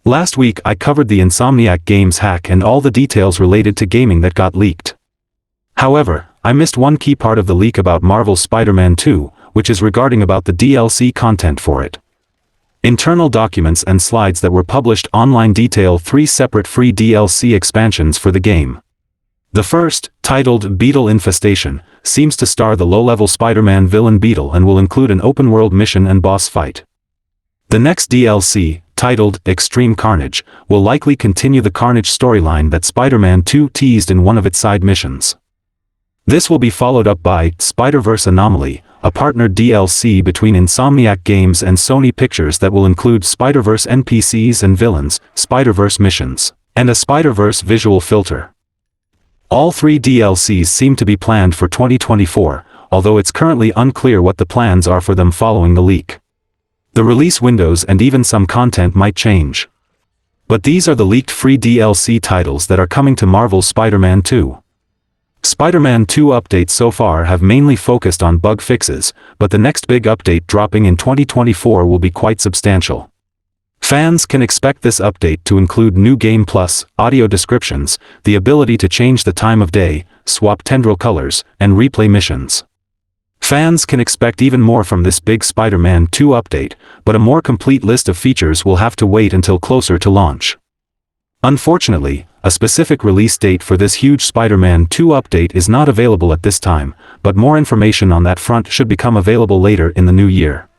Last week I covered the Insomniac Games hack and all the details related to gaming that got leaked. However, I missed one key part of the leak about Marvel's Spider-Man 2, which is regarding about the DLC content for it. Internal documents and slides that were published online detail 3 separate free DLC expansions for the game. The first, titled Beetle Infestation, seems to star the low-level Spider-Man villain Beetle and will include an open-world mission and boss fight. The next DLC, titled Extreme Carnage, will likely continue the Carnage storyline that Spider-Man 2 teased in one of its side missions. This will be followed up by Spider-Verse Anomaly, a partnered DLC between Insomniac Games and Sony Pictures that will include Spider-Verse NPCs and villains, Spider-Verse missions, and a Spider-Verse visual filter. All 3 DLCs seem to be planned for 2024, although it's currently unclear what the plans are for them following the leak. The release windows and even some content might change. But these are the leaked free DLC titles that are coming to Marvel's Spider-Man 2. Spider-Man 2 updates so far have mainly focused on bug fixes, but the next big update dropping in 2024 will be quite substantial. Fans can expect this update to include new Game Plus, audio descriptions, the ability to change the time of day, swap tendril colors, and replay missions. Fans can expect even more from this big Spider-Man 2 update, but a more complete list of features will have to wait until closer to launch. Unfortunately, a specific release date for this huge Spider-Man 2 update is not available at this time, but more information on that front should become available later in the new year.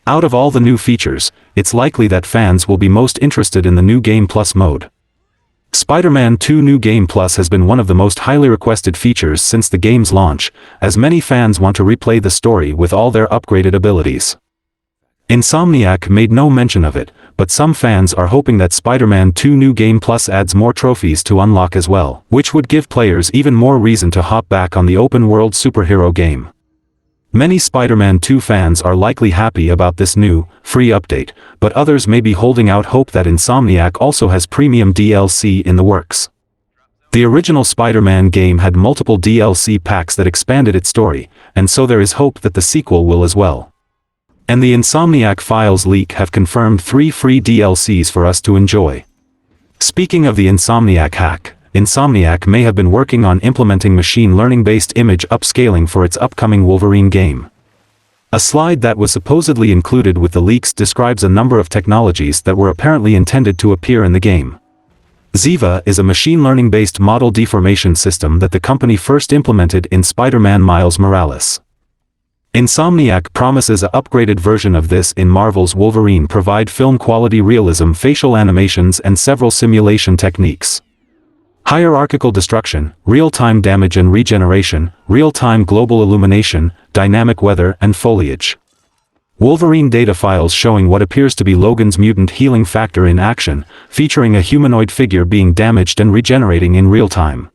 Out of all the new features, it's likely that fans will be most interested in the new Game Plus mode. Spider-Man 2 New Game Plus has been one of the most highly requested features since the game's launch, as many fans want to replay the story with all their upgraded abilities. Insomniac made no mention of it, but some fans are hoping that Spider-Man 2 New Game Plus adds more trophies to unlock as well, which would give players even more reason to hop back on the open-world superhero game. Many Spider-Man 2 fans are likely happy about this new, free update, but others may be holding out hope that Insomniac also has premium DLC in the works. The original Spider-Man game had multiple DLC packs that expanded its story, and so there is hope that the sequel will as well. And the Insomniac Files leak have confirmed 3 free DLCs for us to enjoy. Speaking of the Insomniac hack, Insomniac may have been working on implementing machine learning-based image upscaling for its upcoming Wolverine game. A slide that was supposedly included with the leaks describes a number of technologies that were apparently intended to appear in the game. Ziva is a machine learning-based model deformation system that the company first implemented in Spider-Man Miles Morales. Insomniac promises an upgraded version of this in Marvel's Wolverine provide film-quality realism facial animations and several simulation techniques. Hierarchical destruction, real-time damage and regeneration, real-time global illumination, dynamic weather and foliage. Wolverine data files showing what appears to be Logan's mutant healing factor in action, featuring a humanoid figure being damaged and regenerating in real time.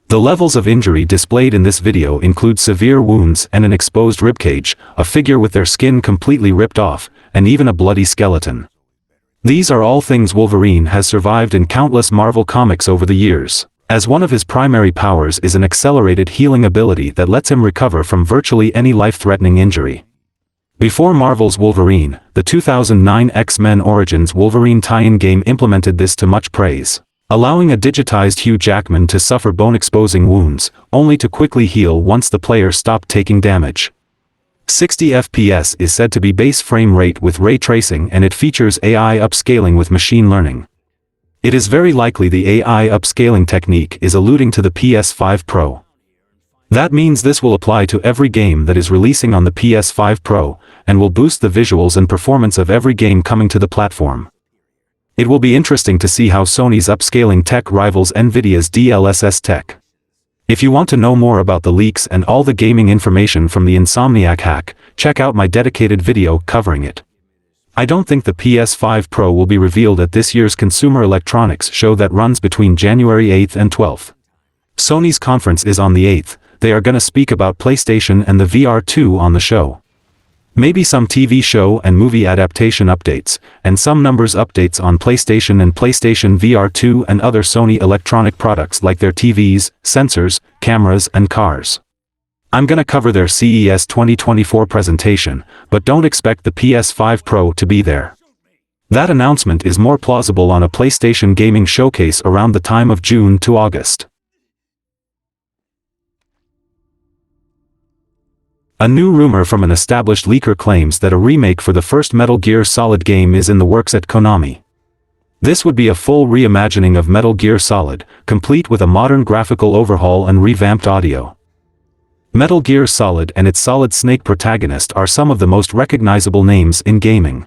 The levels of injury displayed in this video include severe wounds and an exposed ribcage, a figure with their skin completely ripped off, and even a bloody skeleton. These are all things Wolverine has survived in countless Marvel comics over the years, as one of his primary powers is an accelerated healing ability that lets him recover from virtually any life-threatening injury. Before Marvel's Wolverine, the 2009 X-Men Origins Wolverine tie-in game implemented this to much praise, allowing a digitized Hugh Jackman to suffer bone-exposing wounds, only to quickly heal once the player stopped taking damage. 60 FPS is said to be base frame rate with ray tracing and it features AI upscaling with machine learning. It is very likely the AI upscaling technique is alluding to the PS5 Pro. That means this will apply to every game that is releasing on the PS5 Pro, and will boost the visuals and performance of every game coming to the platform. It will be interesting to see how Sony's upscaling tech rivals Nvidia's DLSS tech. If you want to know more about the leaks and all the gaming information from the Insomniac hack, check out my dedicated video covering it. I don't think the PS5 Pro will be revealed at this year's Consumer Electronics show that runs between January 8th and 12th. Sony's conference is on the 8th, they are gonna speak about PlayStation and the VR2 on the show. Maybe some TV show and movie adaptation updates, and some numbers updates on PlayStation and PlayStation VR2 and other Sony electronic products like their TVs, sensors, cameras and cars. I'm gonna cover their CES 2024 presentation, but don't expect the PS5 Pro to be there. That announcement is more plausible on a PlayStation gaming showcase around the time of June to August. A new rumor from an established leaker claims that a remake for the first Metal Gear Solid game is in the works at Konami. This would be a full reimagining of Metal Gear Solid, complete with a modern graphical overhaul and revamped audio. Metal Gear Solid and its Solid Snake protagonist are some of the most recognizable names in gaming.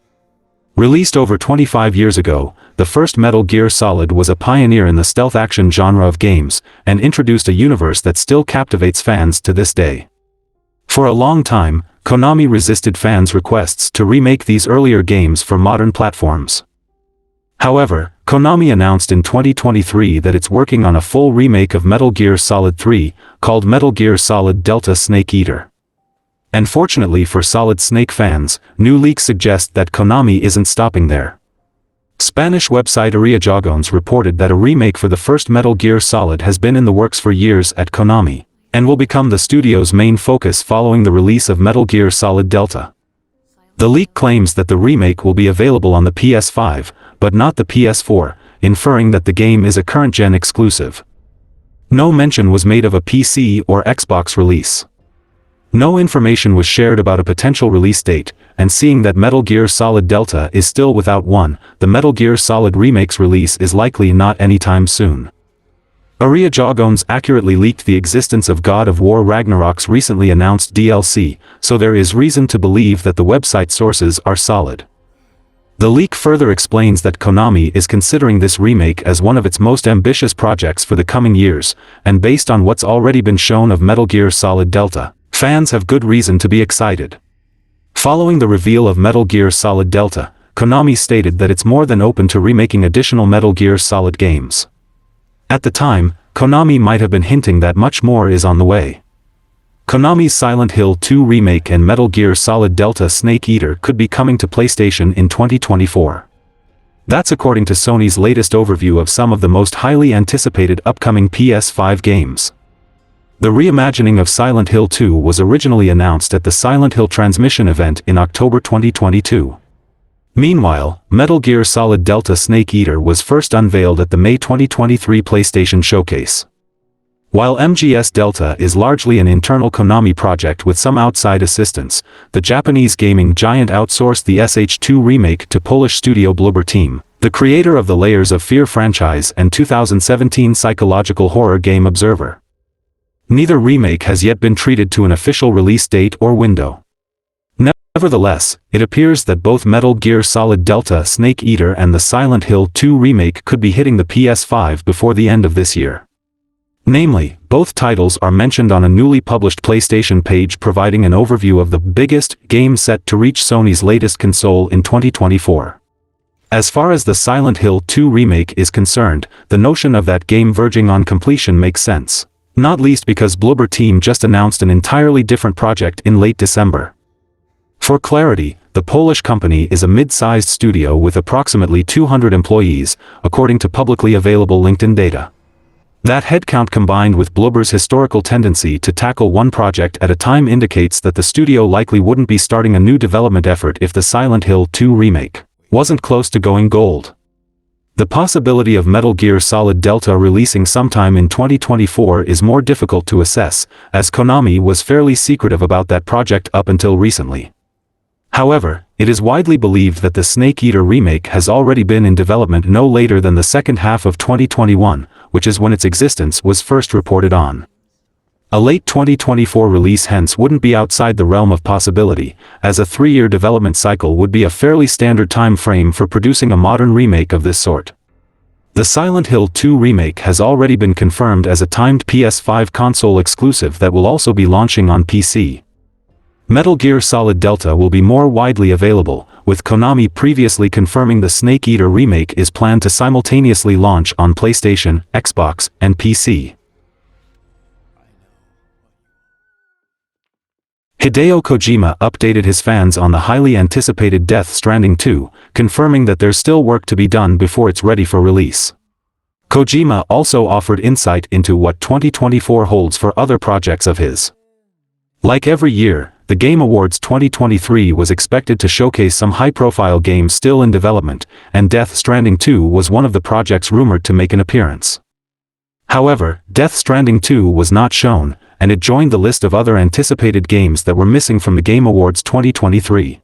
Released over 25 years ago, the first Metal Gear Solid was a pioneer in the stealth action genre of games, and introduced a universe that still captivates fans to this day. For a long time, Konami resisted fans' requests to remake these earlier games for modern platforms. However, Konami announced in 2023 that it's working on a full remake of Metal Gear Solid 3, called Metal Gear Solid Delta Snake Eater. And fortunately for Solid Snake fans, new leaks suggest that Konami isn't stopping there. Spanish website Ariajagones reported that a remake for the first Metal Gear Solid has been in the works for years at Konami, and will become the studio's main focus following the release of Metal Gear Solid Delta. The leak claims that the remake will be available on the PS5, but not the PS4, inferring that the game is a current-gen exclusive. No mention was made of a PC or Xbox release. No information was shared about a potential release date, and seeing that Metal Gear Solid Delta is still without one, the Metal Gear Solid Remake's release is likely not anytime soon. Ariajagones accurately leaked the existence of God of War Ragnarok's recently announced DLC, so there is reason to believe that the website sources are solid. The leak further explains that Konami is considering this remake as one of its most ambitious projects for the coming years, and based on what's already been shown of Metal Gear Solid Delta, fans have good reason to be excited. Following the reveal of Metal Gear Solid Delta, Konami stated that it's more than open to remaking additional Metal Gear Solid games. At the time, Konami might have been hinting that much more is on the way. Konami's Silent Hill 2 remake and Metal Gear Solid Delta Snake Eater could be coming to PlayStation in 2024. That's according to Sony's latest overview of some of the most highly anticipated upcoming PS5 games. The reimagining of Silent Hill 2 was originally announced at the Silent Hill Transmission event in October 2022. Meanwhile, Metal Gear Solid Delta Snake Eater was first unveiled at the May 2023 PlayStation Showcase. While MGS Delta is largely an internal Konami project with some outside assistance, the Japanese gaming giant outsourced the SH2 remake to Polish studio Bloober Team, the creator of the Layers of Fear franchise and 2017 psychological horror game Observer. Neither remake has yet been treated to an official release date or window. Nevertheless, it appears that both Metal Gear Solid Delta Snake Eater and the Silent Hill 2 remake could be hitting the PS5 before the end of this year. Namely, both titles are mentioned on a newly published PlayStation page providing an overview of the biggest game set to reach Sony's latest console in 2024. As far as the Silent Hill 2 remake is concerned, the notion of that game verging on completion makes sense, not least because Bloober Team just announced an entirely different project in late December. For clarity, the Polish company is a mid-sized studio with approximately 200 employees, according to publicly available LinkedIn data. That headcount combined with Bloober's historical tendency to tackle one project at a time indicates that the studio likely wouldn't be starting a new development effort if the Silent Hill 2 remake wasn't close to going gold. The possibility of Metal Gear Solid Delta releasing sometime in 2024 is more difficult to assess, as Konami was fairly secretive about that project up until recently. However, it is widely believed that the Snake Eater remake has already been in development no later than the second half of 2021, which is when its existence was first reported on. A late 2024 release hence wouldn't be outside the realm of possibility, as a 3-year development cycle would be a fairly standard time frame for producing a modern remake of this sort. The Silent Hill 2 remake has already been confirmed as a timed PS5 console exclusive that will also be launching on PC. Metal Gear Solid Delta will be more widely available, with Konami previously confirming the Snake Eater remake is planned to simultaneously launch on PlayStation, Xbox, and PC. Hideo Kojima updated his fans on the highly anticipated Death Stranding 2, confirming that there's still work to be done before it's ready for release. Kojima also offered insight into what 2024 holds for other projects of his. Like every year, the Game Awards 2023 was expected to showcase some high-profile games still in development, and Death Stranding 2 was one of the projects rumored to make an appearance. However, Death Stranding 2 was not shown, and it joined the list of other anticipated games that were missing from the Game Awards 2023.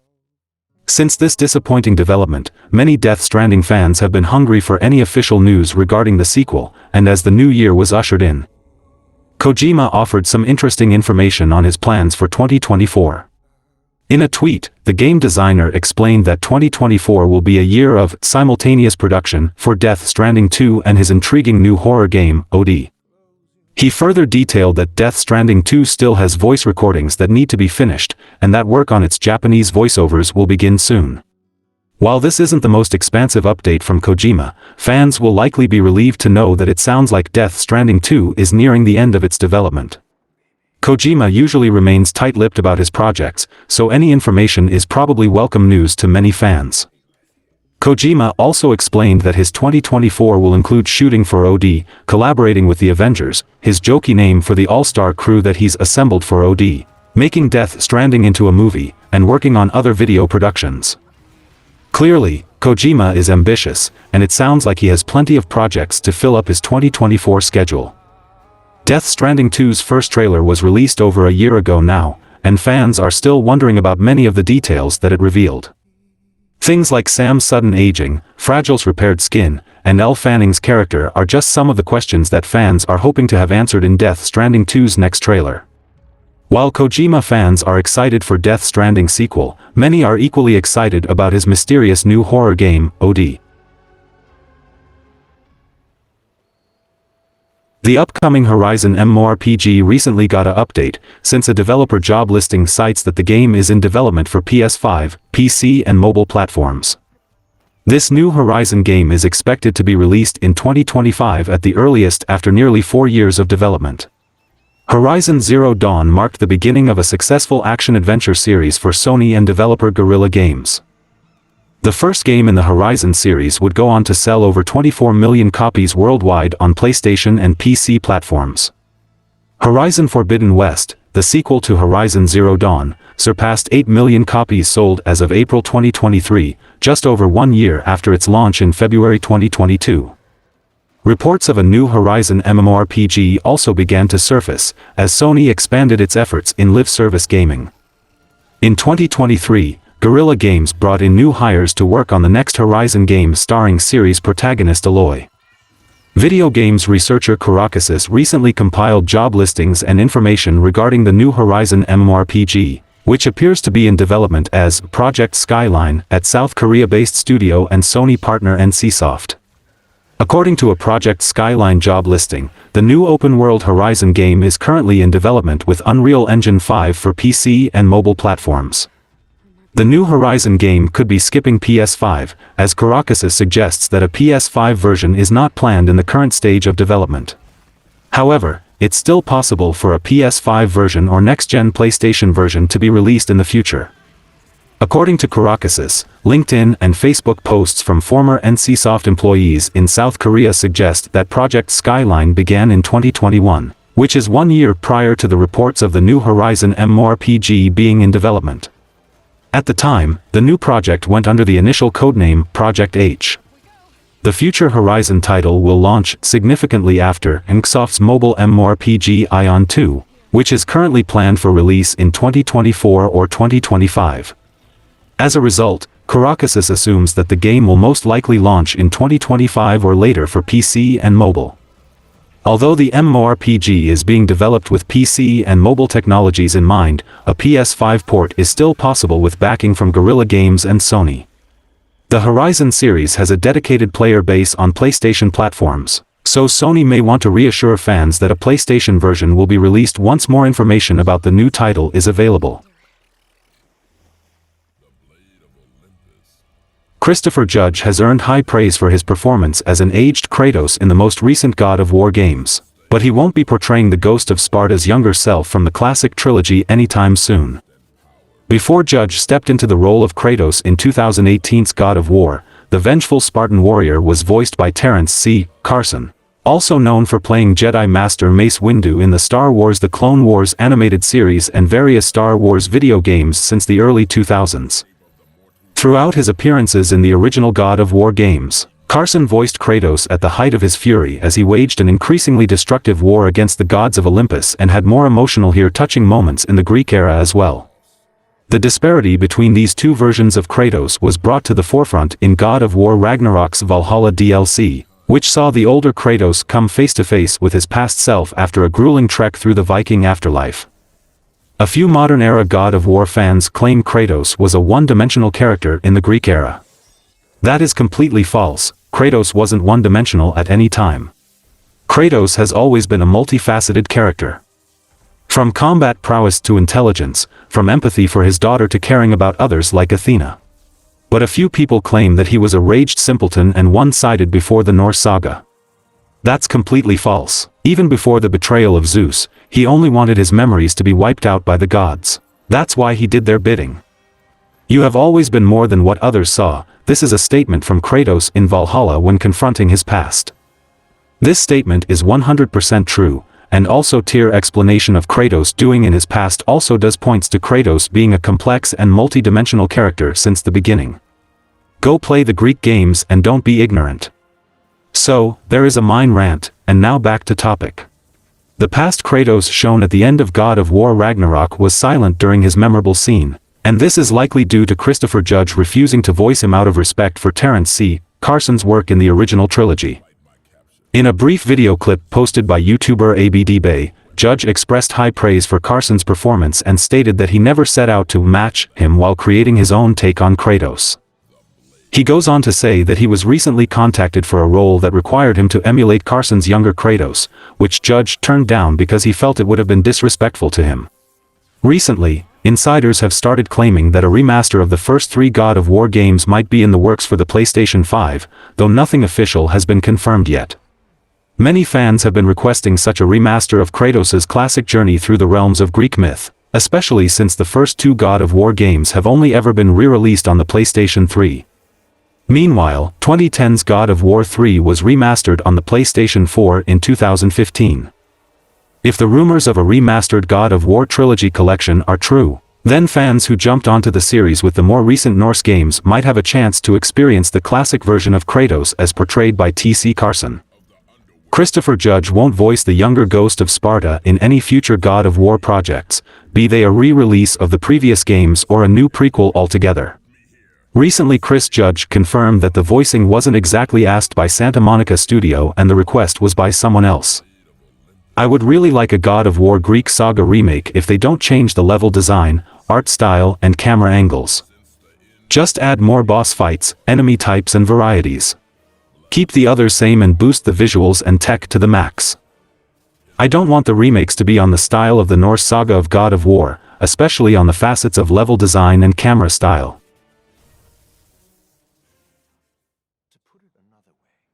Since this disappointing development, many Death Stranding fans have been hungry for any official news regarding the sequel, and as the new year was ushered in, Kojima offered some interesting information on his plans for 2024. In a tweet, the game designer explained that 2024 will be a year of simultaneous production for Death Stranding 2 and his intriguing new horror game, OD. He further detailed that Death Stranding 2 still has voice recordings that need to be finished, and that work on its Japanese voiceovers will begin soon. While this isn't the most expansive update from Kojima, fans will likely be relieved to know that it sounds like Death Stranding 2 is nearing the end of its development. Kojima usually remains tight-lipped about his projects, so any information is probably welcome news to many fans. Kojima also explained that his 2024 will include shooting for OD, collaborating with the Avengers, his jokey name for the all-star crew that he's assembled for OD, making Death Stranding into a movie, and working on other video productions. Clearly, Kojima is ambitious, and it sounds like he has plenty of projects to fill up his 2024 schedule. Death Stranding 2's first trailer was released over a year ago now, and fans are still wondering about many of the details that it revealed. Things like Sam's sudden aging, Fragile's repaired skin, and Elle Fanning's character are just some of the questions that fans are hoping to have answered in Death Stranding 2's next trailer. While Kojima fans are excited for Death Stranding sequel, many are equally excited about his mysterious new horror game, OD. The upcoming Horizon MMORPG recently got an update, since a developer job listing cites that the game is in development for PS5, PC and mobile platforms. This new Horizon game is expected to be released in 2025 at the earliest after nearly 4 years of development. Horizon Zero Dawn marked the beginning of a successful action-adventure series for Sony and developer Guerrilla Games. The first game in the Horizon series would go on to sell over 24 million copies worldwide on PlayStation and PC platforms. Horizon Forbidden West, the sequel to Horizon Zero Dawn, surpassed 8 million copies sold as of April 2023, just over 1 year after its launch in February 2022. Reports of a new Horizon MMORPG also began to surface, as Sony expanded its efforts in live-service gaming. In 2023, Guerrilla Games brought in new hires to work on the next Horizon game starring series protagonist Aloy. Video games researcher Kotick recently compiled job listings and information regarding the new Horizon MMORPG, which appears to be in development as Project Skyline at South Korea-based studio and Sony partner NCSoft. According to a Project Skyline job listing, the new open-world Horizon game is currently in development with Unreal Engine 5 for PC and mobile platforms. The new Horizon game could be skipping PS5, as Kotick suggests that a PS5 version is not planned in the current stage of development. However, it's still possible for a PS5 version or next-gen PlayStation version to be released in the future. According to Kotick, LinkedIn and Facebook posts from former NCSoft employees in South Korea suggest that Project Skyline began in 2021, which is 1 year prior to the reports of the new Horizon MMORPG being in development. At the time, the new project went under the initial codename Project H. The future Horizon title will launch significantly after NCSoft's mobile MMORPG Ion 2, which is currently planned for release in 2024 or 2025. As a result, Kotick assumes that the game will most likely launch in 2025 or later for PC and mobile. Although the MMORPG is being developed with PC and mobile technologies in mind, a PS5 port is still possible with backing from Guerrilla Games and Sony. The Horizon series has a dedicated player base on PlayStation platforms, so Sony may want to reassure fans that a PlayStation version will be released once more information about the new title is available. Christopher Judge has earned high praise for his performance as an aged Kratos in the most recent God of War games, but he won't be portraying the ghost of Sparta's younger self from the classic trilogy anytime soon. Before Judge stepped into the role of Kratos in 2018's God of War, the vengeful Spartan warrior was voiced by Terrence C. Carson. Also known for playing Jedi Master Mace Windu in the Star Wars The Clone Wars animated series and various Star Wars video games since the early 2000s. Throughout his appearances in the original God of War games, Carson voiced Kratos at the height of his fury as he waged an increasingly destructive war against the gods of Olympus and had more emotional touching moments in the Greek era as well. The disparity between these two versions of Kratos was brought to the forefront in God of War Ragnarok's Valhalla DLC, which saw the older Kratos come face-to-face with his past self after a grueling trek through the Viking afterlife. A few modern-era God of War fans claim Kratos was a one-dimensional character in the Greek era. That is completely false. Kratos wasn't one-dimensional at any time. Kratos has always been a multifaceted character. From combat prowess to intelligence, from empathy for his daughter to caring about others like Athena. But a few people claim that he was a raged simpleton and one-sided before the Norse saga. That's completely false. Even before the betrayal of Zeus, he only wanted his memories to be wiped out by the gods. That's why he did their bidding. You have always been more than what others saw. This is a statement from Kratos in Valhalla when confronting his past. This statement is 100% true, and also tier explanation of Kratos doing in his past also does points to Kratos being a complex and multi-dimensional character since the beginning. Go play the Greek games and don't be ignorant. So, there is a mine rant, and now back to topic. The past Kratos shown at the end of God of War Ragnarok was silent during his memorable scene, and this is likely due to Christopher Judge refusing to voice him out of respect for Terrence C. Carson's work in the original trilogy. In a brief video clip posted by YouTuber ABDBay, Judge expressed high praise for Carson's performance and stated that he never set out to match him while creating his own take on Kratos. He goes on to say that he was recently contacted for a role that required him to emulate Carson's younger Kratos, which Judge turned down because he felt it would have been disrespectful to him. Recently, insiders have started claiming that a remaster of the first 3 God of War games might be in the works for the PlayStation 5, though nothing official has been confirmed yet. Many fans have been requesting such a remaster of Kratos' classic journey through the realms of Greek myth, especially since the first 2 God of War games have only ever been re-released on the PlayStation 3. Meanwhile, 2010's God of War 3 was remastered on the PlayStation 4 in 2015. If the rumors of a remastered God of War trilogy collection are true, then fans who jumped onto the series with the more recent Norse games might have a chance to experience the classic version of Kratos as portrayed by T.C. Carson. Christopher Judge won't voice the younger Ghost of Sparta in any future God of War projects, be they a re-release of the previous games or a new prequel altogether. Recently Chris Judge confirmed that the voicing wasn't exactly asked by Santa Monica Studio and the request was by someone else. I would really like a God of War Greek Saga remake if they don't change the level design, art style and camera angles. Just add more boss fights, enemy types and varieties. Keep the others same and boost the visuals and tech to the max. I don't want the remakes to be on the style of the Norse saga of God of War, especially on the facets of level design and camera style.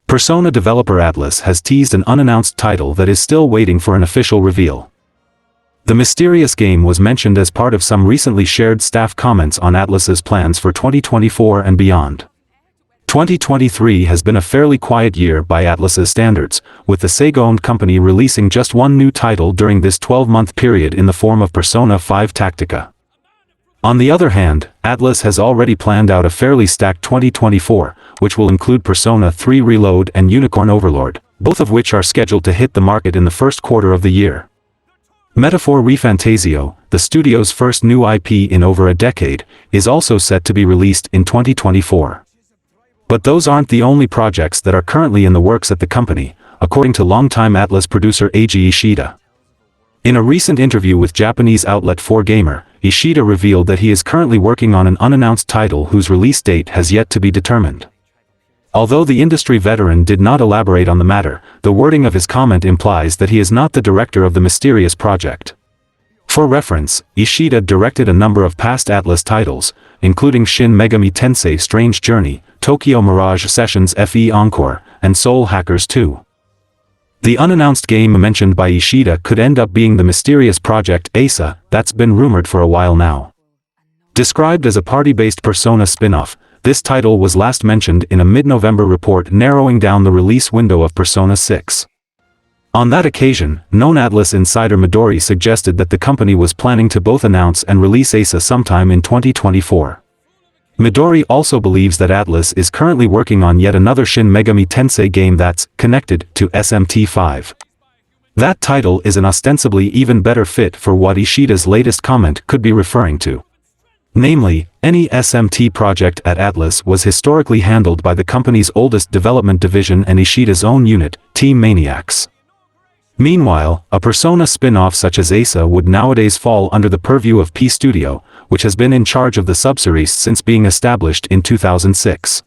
Persona developer Atlus has teased an unannounced title that is still waiting for an official reveal. The mysterious game was mentioned as part of some recently shared staff comments on Atlus's plans for 2024 and beyond. 2023 has been a fairly quiet year by Atlus's standards, with the Sega-owned company releasing just one new title during this 12-month period in the form of Persona 5 Tactica. On the other hand, Atlus has already planned out a fairly stacked 2024, which will include Persona 3 Reload and Unicorn Overlord, both of which are scheduled to hit the market in the first quarter of the year. Metaphor ReFantasio, the studio's first new IP in over a decade, is also set to be released in 2024. But those aren't the only projects that are currently in the works at the company, according to longtime Atlus producer Eiji Ishida. In a recent interview with Japanese outlet 4Gamer, Ishida revealed that he is currently working on an unannounced title whose release date has yet to be determined. Although the industry veteran did not elaborate on the matter, the wording of his comment implies that he is not the director of the mysterious project. For reference, Ishida directed a number of past Atlus titles, including Shin Megami Tensei Strange Journey, Tokyo Mirage Sessions FE Encore, and Soul Hackers 2. The unannounced game mentioned by Ishida could end up being the mysterious Project Asa that's been rumored for a while now. Described as a party-based Persona spin-off, this title was last mentioned in a mid-November report narrowing down the release window of Persona 6. On that occasion, known Atlus insider Midori suggested that the company was planning to both announce and release Asa sometime in 2024. Midori also believes that Atlus is currently working on yet another Shin Megami Tensei game that's connected to SMT5. That title is an ostensibly even better fit for what Ishida's latest comment could be referring to. Namely, any SMT project at Atlus was historically handled by the company's oldest development division and Ishida's own unit, Team Maniacs. Meanwhile, a Persona spin-off such as Asa would nowadays fall under the purview of P Studio, which has been in charge of the subseries since being established in 2006.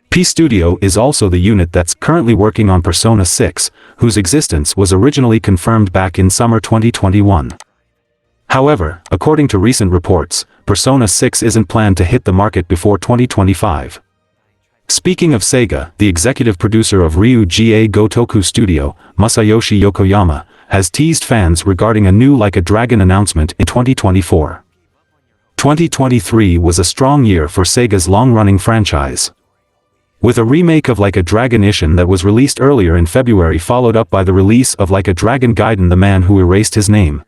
P Studio is also the unit that's currently working on Persona 6, whose existence was originally confirmed back in summer 2021. However, according to recent reports, Persona 6 isn't planned to hit the market before 2025. Speaking of Sega, the executive producer of Ryu-ga Gotoku Studio, Masayoshi Yokoyama, has teased fans regarding a new Like a Dragon announcement in 2024. 2023 was a strong year for Sega's long-running franchise. With a remake of Like a Dragon Ishin that was released earlier in February followed up by the release of Like a Dragon Gaiden: The Man Who Erased His Name.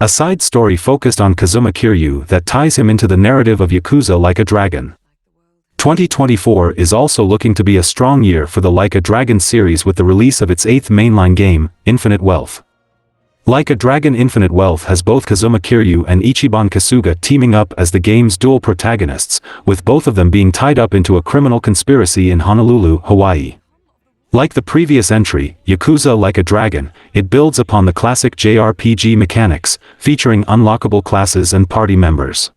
A side story focused on Kazuma Kiryu that ties him into the narrative of Yakuza Like a Dragon. 2024 is also looking to be a strong year for the Like a Dragon series with the release of its 8th mainline game, Infinite Wealth. Like a Dragon Infinite Wealth has both Kazuma Kiryu and Ichiban Kasuga teaming up as the game's dual protagonists, with both of them being tied up into a criminal conspiracy in Honolulu, Hawaii. Like the previous entry, Yakuza Like a Dragon, it builds upon the classic JRPG mechanics, featuring unlockable classes and party members.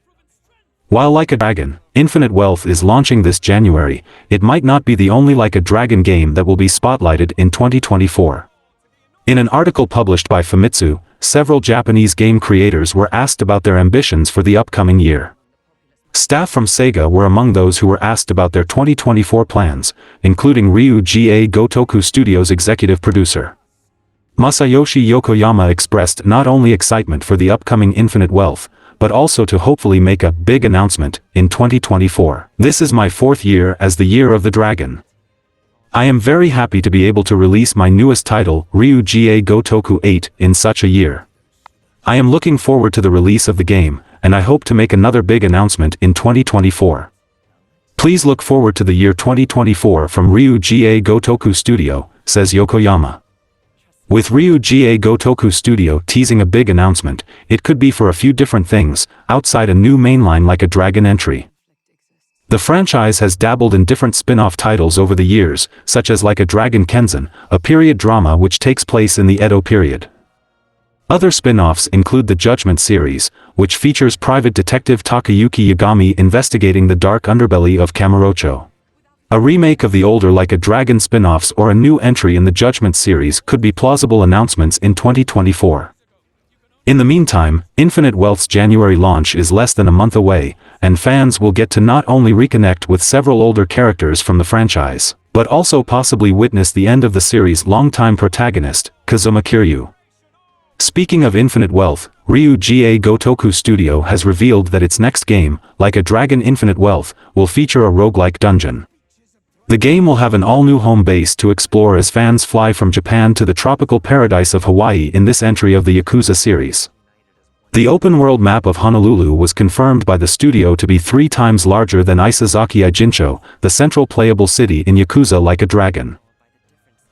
While Like a Dragon, Infinite Wealth is launching this January, it might not be the only Like a Dragon game that will be spotlighted in 2024. In an article published by Famitsu, several Japanese game creators were asked about their ambitions for the upcoming year. Staff from Sega were among those who were asked about their 2024 plans, including Ryu-ga Gotoku Studio's executive producer. Masayoshi Yokoyama expressed not only excitement for the upcoming Infinite Wealth, but also to hopefully make a big announcement in 2024. This is my 4th year as the Year of the Dragon. I am very happy to be able to release my newest title, Ryu-ga Gotoku 8, in such a year. I am looking forward to the release of the game, and I hope to make another big announcement in 2024. Please look forward to the year 2024 from Ryu-ga Gotoku Studio, says Yokoyama. With Ryu-ga Gotoku Studio teasing a big announcement, it could be for a few different things, outside a new mainline Like a Dragon entry. The franchise has dabbled in different spin-off titles over the years, such as Like a Dragon Kenzen, a period drama which takes place in the Edo period. Other spin-offs include the Judgment series, which features private detective Takayuki Yagami investigating the dark underbelly of Kamurocho. A remake of the older Like a Dragon spin-offs or a new entry in the Judgment series could be plausible announcements in 2024. In the meantime, Infinite Wealth's January launch is less than a month away, and fans will get to not only reconnect with several older characters from the franchise, but also possibly witness the end of the series' longtime protagonist, Kazuma Kiryu. Speaking of Infinite Wealth, Ryu-ga Gotoku Studio has revealed that its next game, Like a Dragon Infinite Wealth, will feature a roguelike dungeon. The game will have an all-new home base to explore as fans fly from Japan to the tropical paradise of Hawaii in this entry of the Yakuza series. The open-world map of Honolulu was confirmed by the studio to be 3 times larger than Isazaki Ijincho, the central playable city in Yakuza Like a Dragon.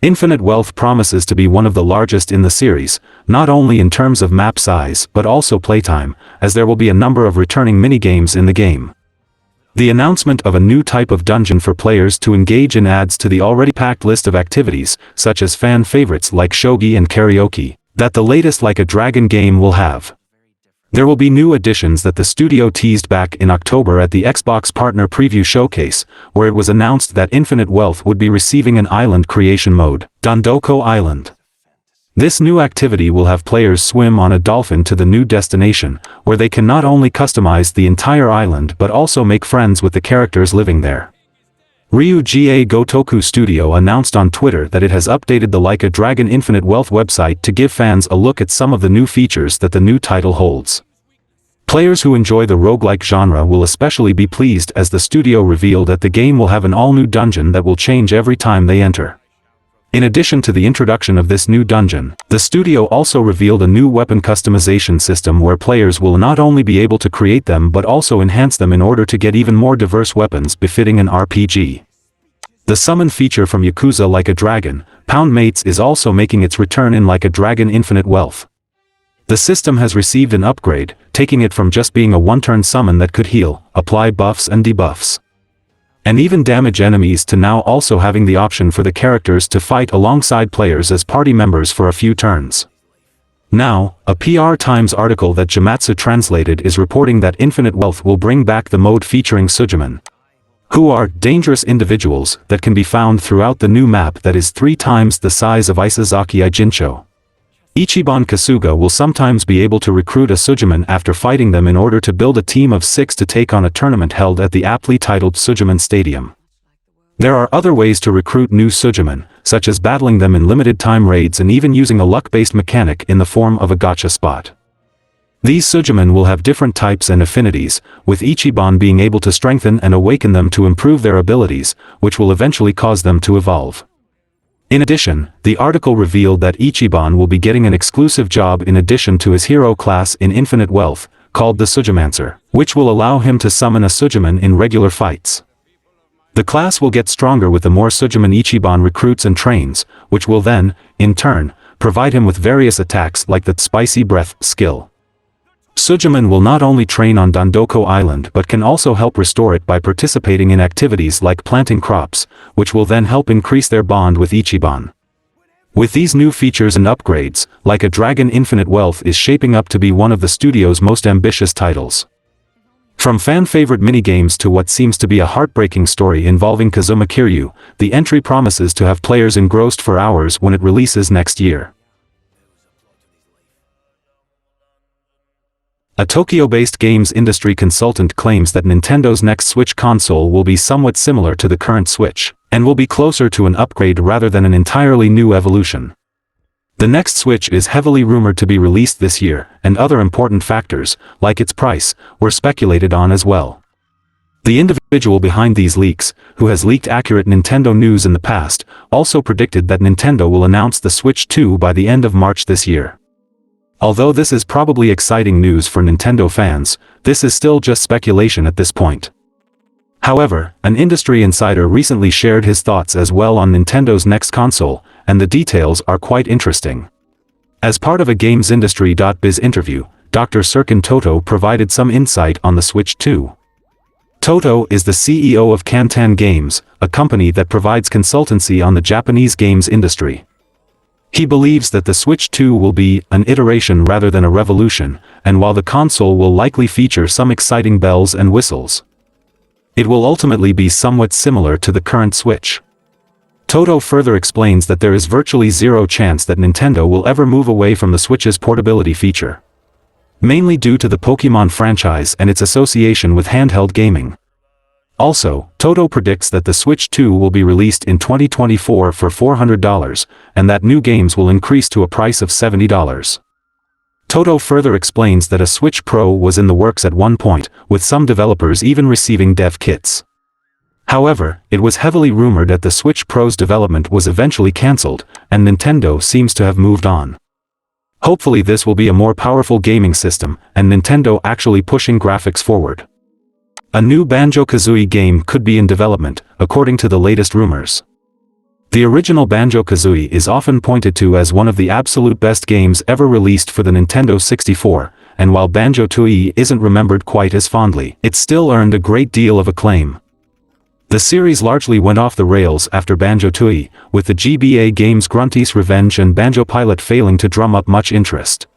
Infinite Wealth promises to be one of the largest in the series, not only in terms of map size but also playtime, as there will be a number of returning minigames in the game. The announcement of a new type of dungeon for players to engage in adds to the already packed list of activities, such as fan favorites like shogi and karaoke, that the latest Like a Dragon game will have. There will be new additions that the studio teased back in October at the Xbox Partner Preview Showcase, where it was announced that Infinite Wealth would be receiving an island creation mode, Dondoko Island. This new activity will have players swim on a dolphin to the new destination, where they can not only customize the entire island but also make friends with the characters living there. Ryu-ga Gotoku Studio announced on Twitter that it has updated the Like a Dragon Infinite Wealth website to give fans a look at some of the new features that the new title holds. Players who enjoy the roguelike genre will especially be pleased as the studio revealed that the game will have an all-new dungeon that will change every time they enter. In addition to the introduction of this new dungeon, the studio also revealed a new weapon customization system where players will not only be able to create them but also enhance them in order to get even more diverse weapons befitting an RPG. The summon feature from Yakuza Like a Dragon, Pound Mates is also making its return in Like a Dragon Infinite Wealth. The system has received an upgrade, taking it from just being a one-turn summon that could heal, apply buffs and debuffs, and even damage enemies to now also having the option for the characters to fight alongside players as party members for a few turns. Now, a PR Times article that Jamatsu translated is reporting that Infinite Wealth will bring back the mode featuring Sujuman, who are dangerous individuals that can be found throughout the new map that is 3 times the size of Isazaki Ijincho. Ichiban Kasuga will sometimes be able to recruit a Sujuman after fighting them in order to build a team of 6 to take on a tournament held at the aptly titled Sujuman Stadium. There are other ways to recruit new Sujuman, such as battling them in limited time raids and even using a luck-based mechanic in the form of a gacha spot. These Sujuman will have different types and affinities, with Ichiban being able to strengthen and awaken them to improve their abilities, which will eventually cause them to evolve. In addition, the article revealed that Ichiban will be getting an exclusive job in addition to his hero class in Infinite Wealth, called the Sujumancer, which will allow him to summon a Sujuman in regular fights. The class will get stronger with the more Sujuman Ichiban recruits and trains, which will then, in turn, provide him with various attacks like the Spicy Breath skill. Sujuman will not only train on Dondoko Island but can also help restore it by participating in activities like planting crops, which will then help increase their bond with Ichiban. With these new features and upgrades, Like a Dragon Infinite Wealth is shaping up to be one of the studio's most ambitious titles. From fan-favorite minigames to what seems to be a heartbreaking story involving Kazuma Kiryu, the entry promises to have players engrossed for hours when it releases next year. A Tokyo-based games industry consultant claims that Nintendo's next Switch console will be somewhat similar to the current Switch, and will be closer to an upgrade rather than an entirely new evolution. The next Switch is heavily rumored to be released this year, and other important factors, like its price, were speculated on as well. The individual behind these leaks, who has leaked accurate Nintendo news in the past, also predicted that Nintendo will announce the Switch 2 by the end of March this year. Although this is probably exciting news for Nintendo fans, this is still just speculation at this point. However, an industry insider recently shared his thoughts as well on Nintendo's next console, and the details are quite interesting. As part of a GamesIndustry.biz interview, Dr. Sirkin Toto provided some insight on the Switch 2. Toto is the CEO of Kantan Games, a company that provides consultancy on the Japanese games industry. He believes that the Switch 2 will be an iteration rather than a revolution, and while the console will likely feature some exciting bells and whistles, it will ultimately be somewhat similar to the current Switch. Toto further explains that there is virtually zero chance that Nintendo will ever move away from the Switch's portability feature, mainly due to the Pokémon franchise and its association with handheld gaming. Also, Toto predicts that the Switch 2 will be released in 2024 for $400, and that new games will increase to a price of $70. Toto further explains that a Switch Pro was in the works at one point, with some developers even receiving dev kits. However, it was heavily rumored that the Switch Pro's development was eventually cancelled, and Nintendo seems to have moved on. Hopefully this will be a more powerful gaming system, and Nintendo actually pushing graphics forward. A new Banjo-Kazooie game could be in development, according to the latest rumors. The original Banjo-Kazooie is often pointed to as one of the absolute best games ever released for the Nintendo 64, and while Banjo-Tooie isn't remembered quite as fondly, it still earned a great deal of acclaim. The series largely went off the rails after Banjo-Tooie, with the GBA games Grunty's Revenge and Banjo Pilot failing to drum up much interest.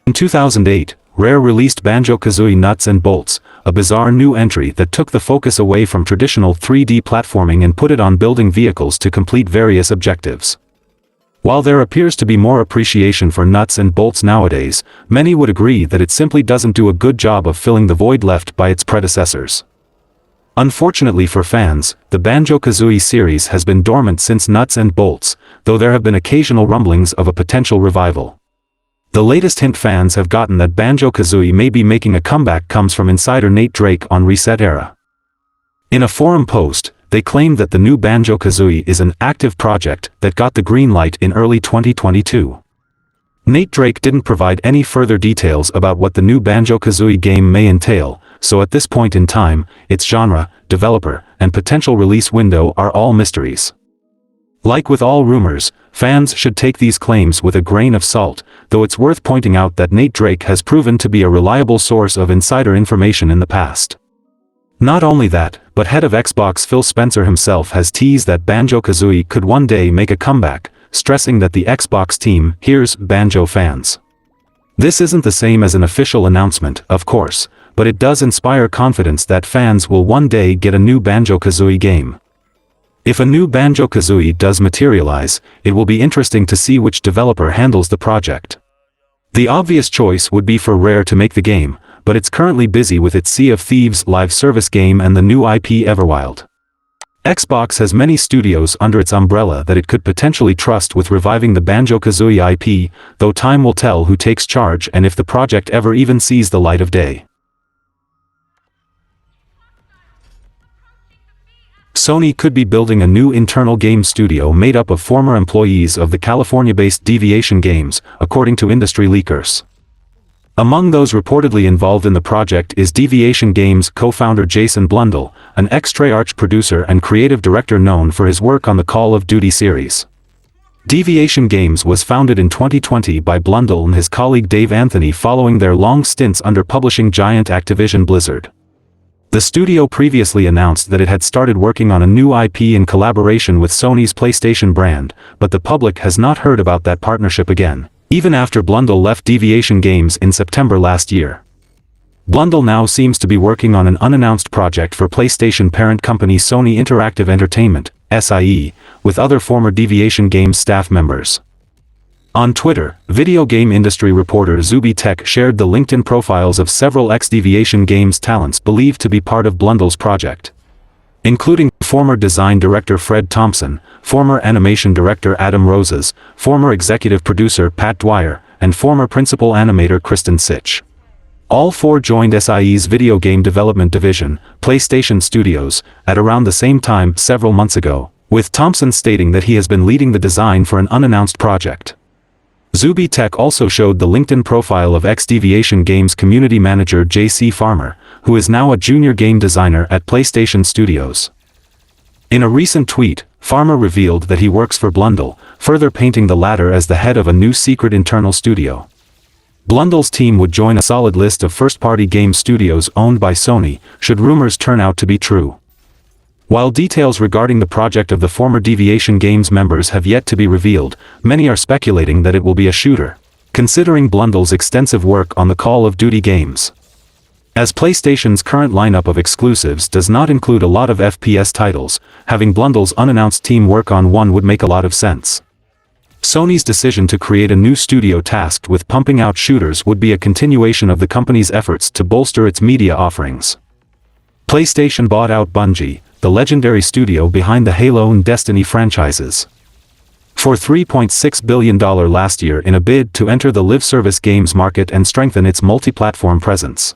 In 2008, Rare released Banjo-Kazooie Nuts and Bolts, a bizarre new entry that took the focus away from traditional 3D platforming and put it on building vehicles to complete various objectives. While there appears to be more appreciation for Nuts and Bolts nowadays, many would agree that it simply doesn't do a good job of filling the void left by its predecessors. Unfortunately for fans, the Banjo-Kazooie series has been dormant since Nuts and Bolts, though there have been occasional rumblings of a potential revival. The latest hint fans have gotten that Banjo-Kazooie may be making a comeback comes from insider Nate Drake on Reset Era. In a forum post, they claimed that the new Banjo-Kazooie is an active project that got the green light in early 2022. Nate Drake didn't provide any further details about what the new Banjo-Kazooie game may entail, so at this point in time, its genre, developer, and potential release window are all mysteries. Like with all rumors, fans should take these claims with a grain of salt, though it's worth pointing out that Nate Drake has proven to be a reliable source of insider information in the past. Not only that, but head of Xbox Phil Spencer himself has teased that Banjo-Kazooie could one day make a comeback, stressing that the Xbox team hears Banjo fans. This isn't the same as an official announcement, of course, but it does inspire confidence that fans will one day get a new Banjo-Kazooie game. If a new Banjo-Kazooie does materialize, it will be interesting to see which developer handles the project. The obvious choice would be for Rare to make the game, but it's currently busy with its Sea of Thieves live service game and the new IP Everwild. Xbox has many studios under its umbrella that it could potentially trust with reviving the Banjo-Kazooie IP, though time will tell who takes charge and if the project ever even sees the light of day. Sony could be building a new internal game studio made up of former employees of the California-based Deviation Games, according to industry leakers. Among those reportedly involved in the project is Deviation Games co-founder Jason Blundell, an ex-Treyarch producer and creative director known for his work on the Call of Duty series. Deviation Games was founded in 2020 by Blundell and his colleague Dave Anthony following their long stints under publishing giant Activision Blizzard. The studio previously announced that it had started working on a new IP in collaboration with Sony's PlayStation brand, but the public has not heard about that partnership again, even after Blundell left Deviation Games in September last year. Blundell now seems to be working on an unannounced project for PlayStation parent company Sony Interactive Entertainment, SIE, with other former Deviation Games staff members. On Twitter, video game industry reporter Zuby Tech shared the LinkedIn profiles of several ex-Deviation Games talents believed to be part of Blundell's project, including former design director Fred Thompson, former animation director Adam Roses, former executive producer Pat Dwyer, and former principal animator Kristen Sitch. All four joined SIE's video game development division, PlayStation Studios, at around the same time several months ago, with Thompson stating that he has been leading the design for an unannounced project. Zuby Tech also showed the LinkedIn profile of ex-Deviation Games community manager J.C. Farmer, who is now a junior game designer at PlayStation Studios. In a recent tweet, Farmer revealed that he works for Blundell, further painting the latter as the head of a new secret internal studio. Blundell's team would join a solid list of first-party game studios owned by Sony, should rumors turn out to be true. While details regarding the project of the former Deviation Games members have yet to be revealed, many are speculating that it will be a shooter, considering Blundell's extensive work on the Call of Duty games. As PlayStation's current lineup of exclusives does not include a lot of FPS titles, having Blundell's unannounced team work on one would make a lot of sense. Sony's decision to create a new studio tasked with pumping out shooters would be a continuation of the company's efforts to bolster its media offerings. PlayStation bought out Bungie, the legendary studio behind the Halo and Destiny franchises, for $3.6 billion last year in a bid to enter the live service games market and strengthen its multi-platform presence.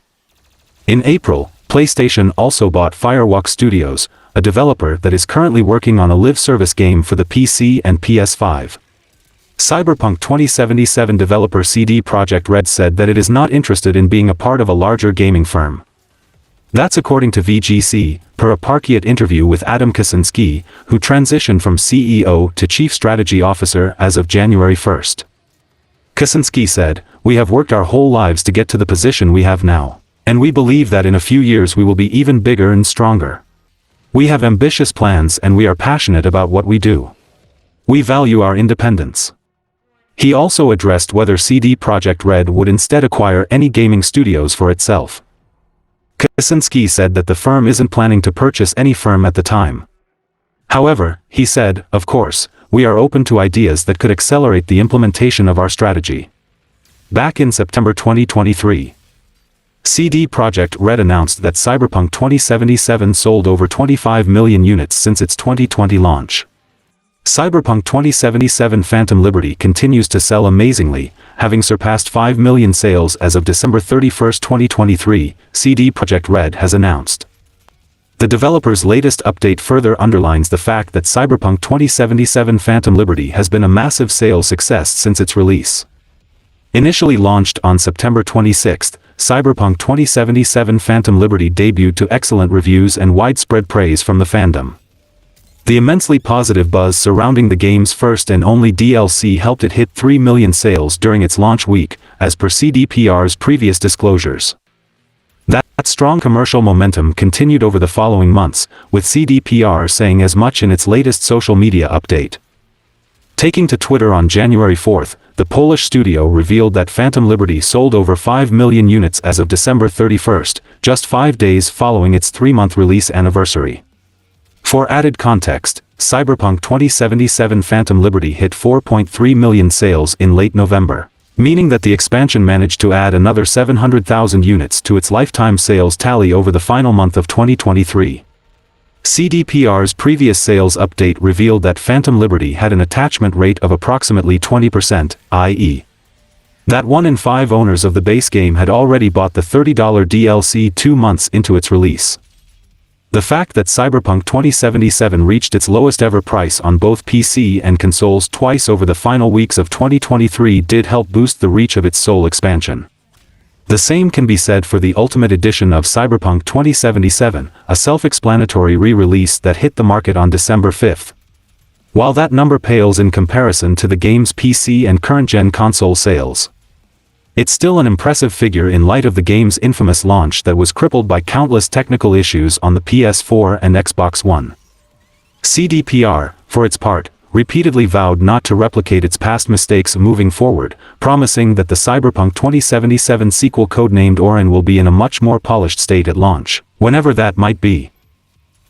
In April, PlayStation also bought Firewalk Studios, a developer that is currently working on a live service game for the PC and PS5. Cyberpunk 2077 developer CD Projekt Red said that it is not interested in being a part of a larger gaming firm. That's according to VGC, per a Parkiet interview with Adam Kaczynski, who transitioned from CEO to Chief Strategy Officer as of January 1st. Kaczynski said, "We have worked our whole lives to get to the position we have now, and we believe that in a few years we will be even bigger and stronger. We have ambitious plans and we are passionate about what we do. We value our independence." He also addressed whether CD Projekt Red would instead acquire any gaming studios for itself. Kaczynski said that the firm isn't planning to purchase any firm at the time. However, he said, "Of course, we are open to ideas that could accelerate the implementation of our strategy." Back in September 2023, CD Projekt Red announced that Cyberpunk 2077 sold over 25 million units since its 2020 launch. Cyberpunk 2077 Phantom Liberty continues to sell amazingly, having surpassed 5 million sales as of December 31, 2023, CD Projekt Red has announced. The developer's latest update further underlines the fact that Cyberpunk 2077 Phantom Liberty has been a massive sales success since its release. Initially launched on September 26, Cyberpunk 2077 Phantom Liberty debuted to excellent reviews and widespread praise from the fandom. The immensely positive buzz surrounding the game's first and only DLC helped it hit 3 million sales during its launch week, as per CDPR's previous disclosures. That strong commercial momentum continued over the following months, with CDPR saying as much in its latest social media update. Taking to Twitter on January 4, the Polish studio revealed that Phantom Liberty sold over 5 million units as of December 31, just 5 days following its 3-month release anniversary. For added context, Cyberpunk 2077 Phantom Liberty hit 4.3 million sales in late November, meaning that the expansion managed to add another 700,000 units to its lifetime sales tally over the final month of 2023. CDPR's previous sales update revealed that Phantom Liberty had an attachment rate of approximately 20%, i.e., that 1 in 5 owners of the base game had already bought the $30 DLC 2 months into its release. The fact that Cyberpunk 2077 reached its lowest ever price on both PC and consoles twice over the final weeks of 2023 did help boost the reach of its sole expansion. The same can be said for the Ultimate Edition of Cyberpunk 2077, a self-explanatory re-release that hit the market on December 5. While that number pales in comparison to the game's PC and current-gen console sales, it's still an impressive figure in light of the game's infamous launch that was crippled by countless technical issues on the PS4 and Xbox One. CDPR, for its part, repeatedly vowed not to replicate its past mistakes moving forward, promising that the Cyberpunk 2077 sequel codenamed Orin will be in a much more polished state at launch, whenever that might be.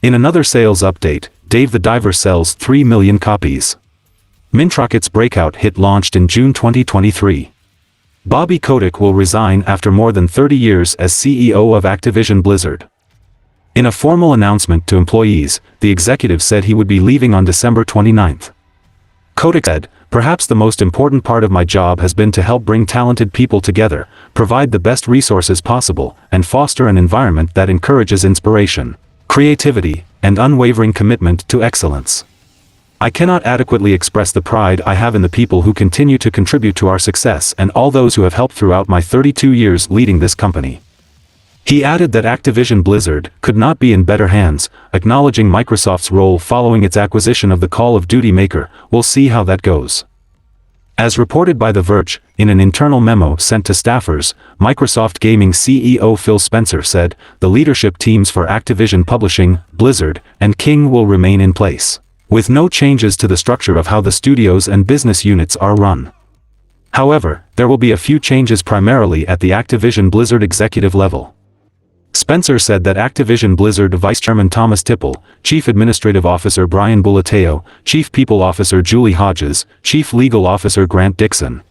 In another sales update, Dave the Diver sells 3 million copies. Mintrocket's breakout hit launched in June 2023. Bobby Kotick will resign after more than 30 years as CEO of Activision Blizzard. In a formal announcement to employees, the executive said he would be leaving on December 29. Kotick said, "Perhaps the most important part of my job has been to help bring talented people together, provide the best resources possible, and foster an environment that encourages inspiration, creativity, and unwavering commitment to excellence. I cannot adequately express the pride I have in the people who continue to contribute to our success and all those who have helped throughout my 32 years leading this company." He added that Activision Blizzard could not be in better hands, acknowledging Microsoft's role following its acquisition of the Call of Duty maker. "We'll see how that goes." As reported by The Verge, in an internal memo sent to staffers, Microsoft Gaming CEO Phil Spencer said, "The leadership teams for Activision Publishing, Blizzard, and King will remain in place, with no changes to the structure of how the studios and business units are run. However, there will be a few changes primarily at the Activision Blizzard executive level." Spencer said that Activision Blizzard Vice Chairman Thomas Tipple, Chief Administrative Officer Brian Bulateo, Chief People Officer Julie Hodges, Chief Legal Officer Grant Dixon,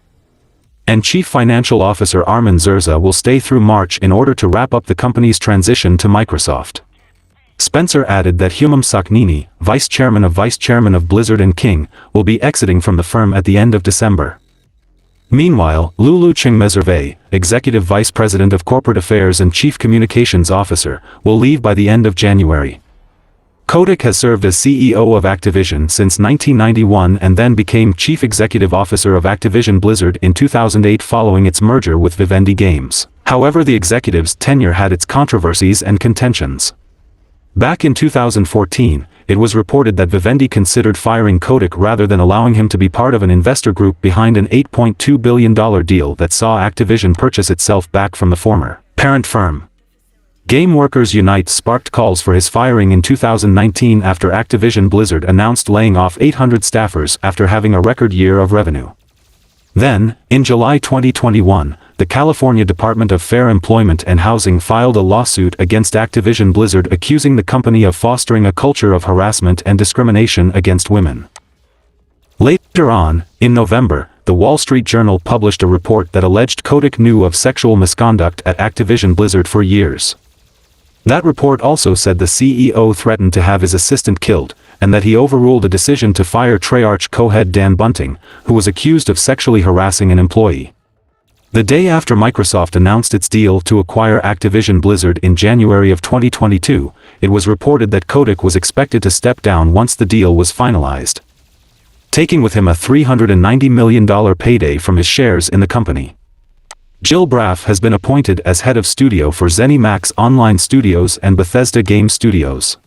and Chief Financial Officer Armin Zerza will stay through March in order to wrap up the company's transition to Microsoft. Spencer added that Humam Sakhnini, Vice Chairman of Blizzard and King, will be exiting from the firm at the end of December. Meanwhile, Lulu Chingmezerve, Executive Vice President of Corporate Affairs and Chief Communications Officer, will leave by the end of January. Kotick has served as CEO of Activision since 1991 and then became Chief Executive Officer of Activision Blizzard in 2008 following its merger with Vivendi Games. However, the executive's tenure had its controversies and contentions. Back in 2014, it was reported that Vivendi considered firing Kotick rather than allowing him to be part of an investor group behind an $8.2 billion deal that saw Activision purchase itself back from the former parent firm. Game Workers Unite sparked calls for his firing in 2019 after Activision Blizzard announced laying off 800 staffers after having a record year of revenue. Then, in July 2021, the California Department of Fair Employment and Housing filed a lawsuit against Activision Blizzard accusing the company of fostering a culture of harassment and discrimination against women. Later on, in November, the Wall Street Journal published a report that alleged Kotick knew of sexual misconduct at Activision Blizzard for years. That report also said the CEO threatened to have his assistant killed, and that he overruled a decision to fire Treyarch co-head Dan Bunting, who was accused of sexually harassing an employee. The day after Microsoft announced its deal to acquire Activision Blizzard in January of 2022, it was reported that Kotick was expected to step down once the deal was finalized, taking with him a $390 million payday from his shares in the company. Jill Braff has been appointed as head of studio for ZeniMax Online Studios and Bethesda Game Studios.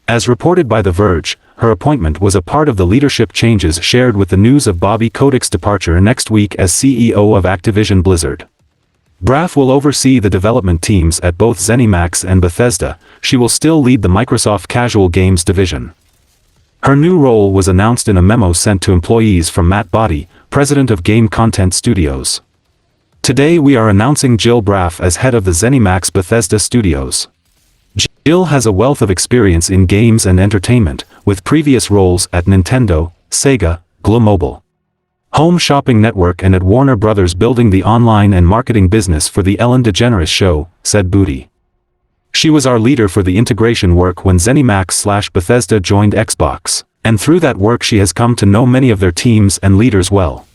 As reported by The Verge, her appointment was a part of the leadership changes shared with the news of Bobby Kotick's departure next week as CEO of Activision Blizzard. Braff will oversee the development teams at both ZeniMax and Bethesda. She will still lead the Microsoft Casual Games division. Her new role was announced in a memo sent to employees from Matt Boddy, president of Game Content Studios. Today we are announcing Jill Braff as head of the ZeniMax Bethesda Studios. Jill has a wealth of experience in games and entertainment, with previous roles at Nintendo, Sega, Global Home Shopping Network and at Warner Bros. Building the online and marketing business for the Ellen DeGeneres Show, said Booty. She was our leader for the integration work when ZeniMax/Bethesda joined Xbox, and through that work she has come to know many of their teams and leaders well.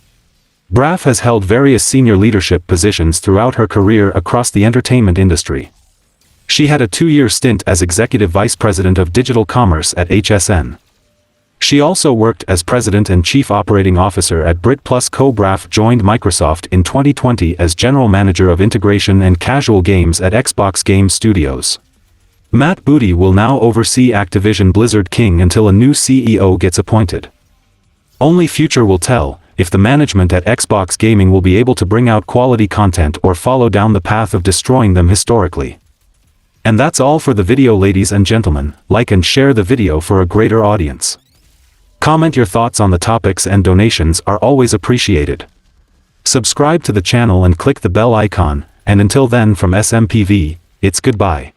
Braff has held various senior leadership positions throughout her career across the entertainment industry. She had a 2-year stint as Executive Vice President of Digital Commerce at HSN. She also worked as President and Chief Operating Officer at Brit Plus Co. Braff joined Microsoft in 2020 as General Manager of Integration and Casual Games at Xbox Game Studios. Matt Booty will now oversee Activision Blizzard King until a new CEO gets appointed. Only future will tell if the management at Xbox Gaming will be able to bring out quality content or follow down the path of destroying them historically. And that's all for the video, ladies and gentlemen. Like and share the video for a greater audience. Comment your thoughts on the topics, and donations are always appreciated. Subscribe to the channel and click the bell icon, and until then from SMPV, it's goodbye.